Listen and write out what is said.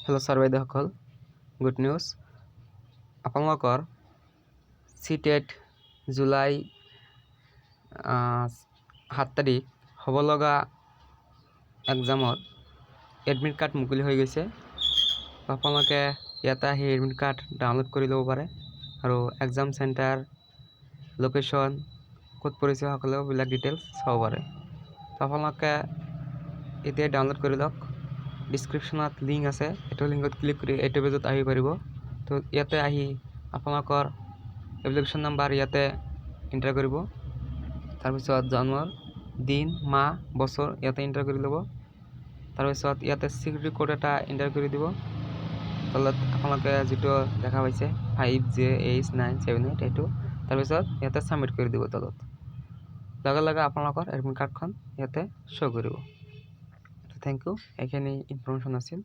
Hello' sir বাইদেউসকল, good news. আপোনালোকৰ চিটেট July 7 তাৰিখ হ'ব লগা এক্সামৰ এডমিট কাৰ্ড মুকলি হৈ গৈছে। আপোনালোকে ইয়াতে আহি এডমিট কাৰ্ড ডাউনলোড কৰি ল'ব পাৰে আৰু এক্সাম চেণ্টাৰ, লোকেশ্যন, ক'ত পৰিছে সকলোবিলাক ডিটেইলছ চাব পাৰে। আপোনালোকে এতিয়া ডাউনলোড কৰি লওক। ডিছক্ৰিপশ্যনত লিংক আছে, এইটো লিংকত ক্লিক কৰি এইটো পেজত আহিব পাৰিব। তো ইয়াতে আহি আপোনালোকৰ এপ্লিকেশ্যন নাম্বাৰ ইয়াতে এণ্টাৰ কৰিব। তাৰপিছত জন্মৰ দিন, মাহ, বছৰ ইয়াতে এণ্টাৰ কৰি ল'ব। তাৰপিছত ইয়াতে চিকিউৰিটি কোড এটা এণ্টাৰ কৰি দিব। তলত আপোনালোকে যিটো দেখা পাইছে 5JH978 এইটো। তাৰপিছত ইয়াতে ছাবমিট কৰি দিব তলত। লগে লগে আপোনালোকৰ এডমিট কাৰ্ডখন ইয়াতে শ্ব' কৰিব। Thank U. এইখিনি ইনফৰ্মেশ্যন আছিল।